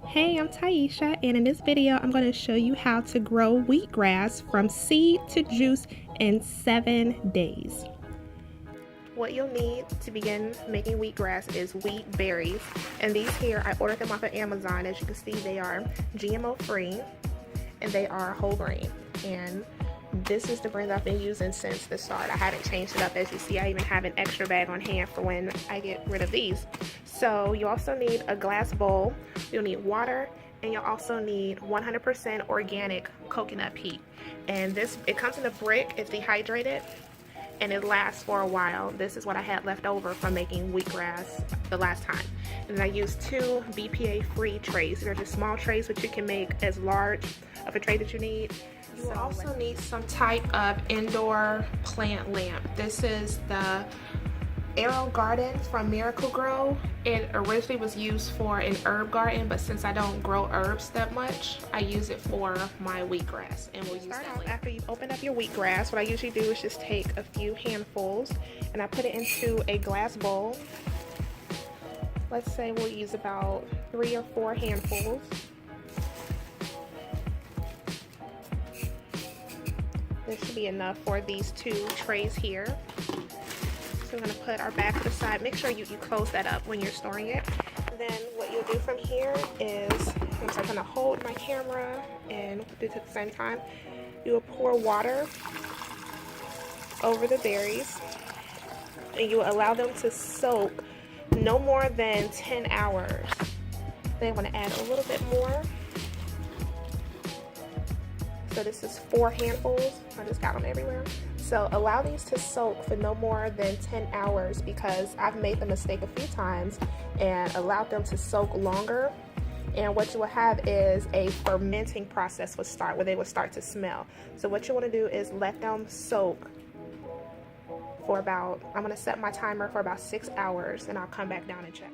Hey, I'm Tieesha, and in this video I'm going to show you how to grow wheatgrass from seed to juice in 7 days. What you'll need to begin making wheatgrass is wheat berries, and these here I ordered them off of Amazon. As you can see, they are GMO free and they are whole grain, and this is the brand I've been using since the start. I haven't changed it up. As you see, I even have an extra bag on hand for when I get rid of these. So you also need a glass bowl, you'll need water, and you'll also need 100% organic coconut peat. And it comes in a brick, it's dehydrated, and it lasts for a while. This is what I had left over from making wheatgrass the last time. And then I used 2 BPA-free trays. They're just small trays, but you can make as large of a tray that you need. You will also need some type of indoor plant lamp. This is the Arrow Garden from Miracle Grow. It originally was used for an herb garden, but since I don't grow herbs that much, I use it for my wheatgrass, and we'll use that later. After you open up your wheatgrass, what I usually do is just take a few handfuls and I put it into a glass bowl. Let's say we'll use about 3 or 4 handfuls. This should be enough for these 2 trays here. So we're going to put our bag to the side. Make sure you close that up when you're storing it. Then what you'll do from here is, I'm going to hold my camera and do it at the same time. You will pour water over the berries, and you will allow them to soak no more than 10 hours. Then I'm going to add a little bit more. So this is 4 handfuls. I just got them everywhere. So allow these to soak for no more than 10 hours because I've made the mistake a few times and allowed them to soak longer. And what you will have is a fermenting process would start where they will start to smell. So what you want to do is let them soak for about, I'm going to set my timer for about 6 hours, and I'll come back down and check.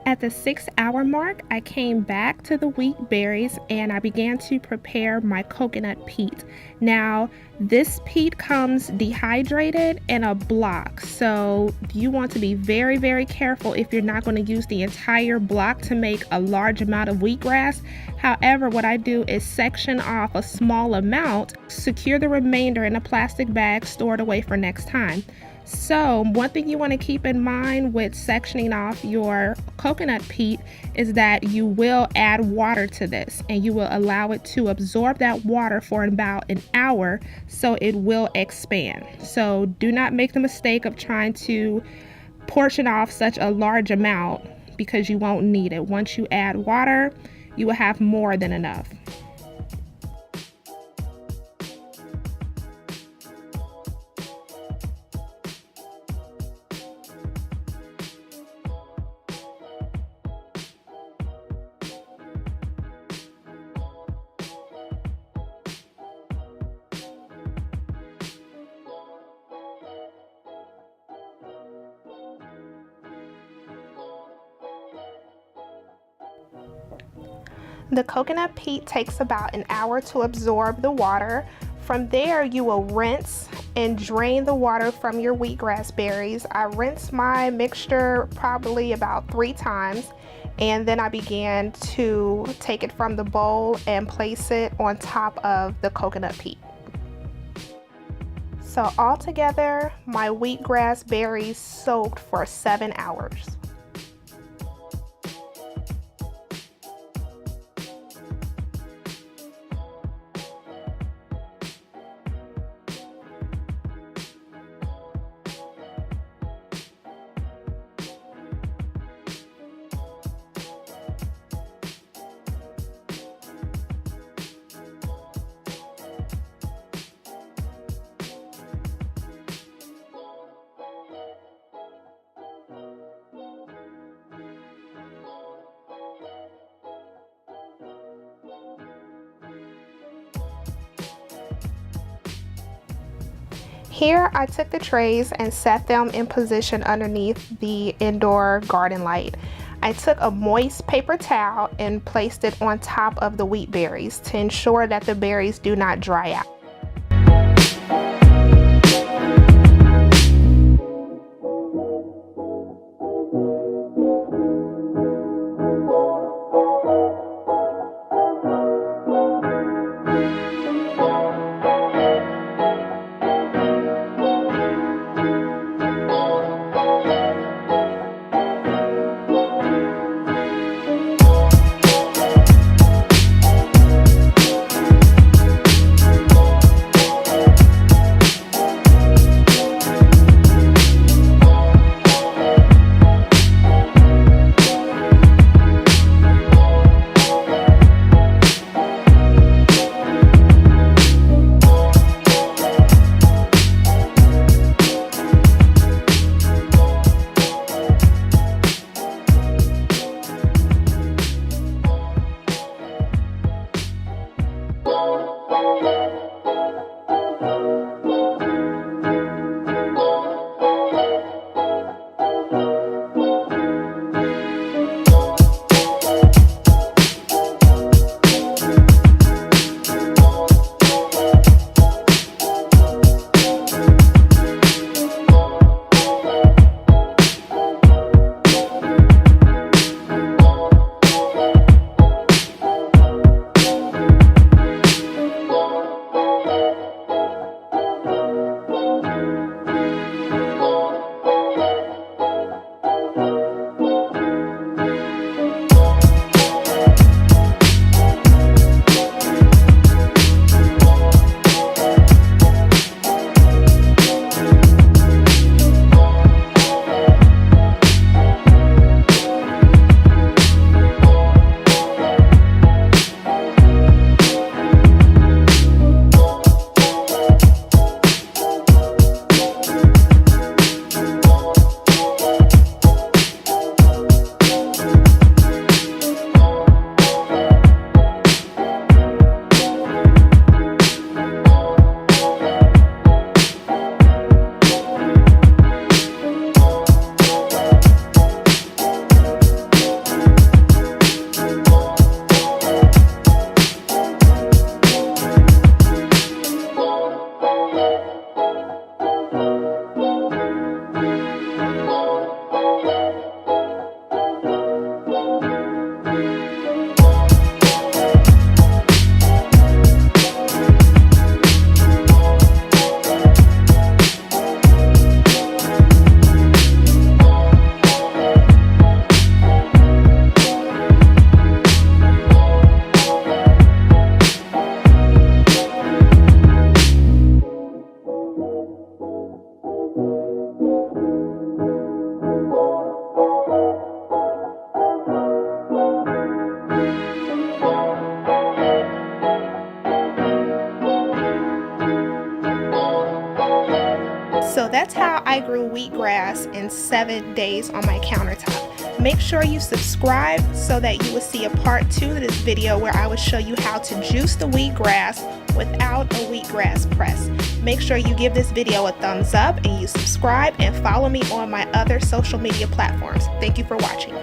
At the 6-hour mark, I came back to the wheat berries and I began to prepare my coconut peat. Now, this peat comes dehydrated in a block, so you want to be very, very careful if you're not going to use the entire block to make a large amount of wheatgrass. However, what I do is section off a small amount, secure the remainder in a plastic bag stored away for next time. So one thing you want to keep in mind with sectioning off your coconut peat is that you will add water to this, and you will allow it to absorb that water for about an hour so it will expand. So do not make the mistake of trying to portion off such a large amount because you won't need it. Once you add water, you will have more than enough. The coconut peat takes about an hour to absorb the water. From there, you will rinse and drain the water from your wheatgrass berries. I rinsed my mixture probably about 3 times, and then I began to take it from the bowl and place it on top of the coconut peat. So altogether, my wheatgrass berries soaked for 7 hours. Here I took the trays and set them in position underneath the indoor garden light. I took a moist paper towel and placed it on top of the wheat berries to ensure that the berries do not dry out. So that's how I grew wheatgrass in 7 days on my countertop. Make sure you subscribe so that you will see a part 2 to this video where I will show you how to juice the wheatgrass without a wheatgrass press. Make sure you give this video a thumbs up and you subscribe and follow me on my other social media platforms. Thank you for watching.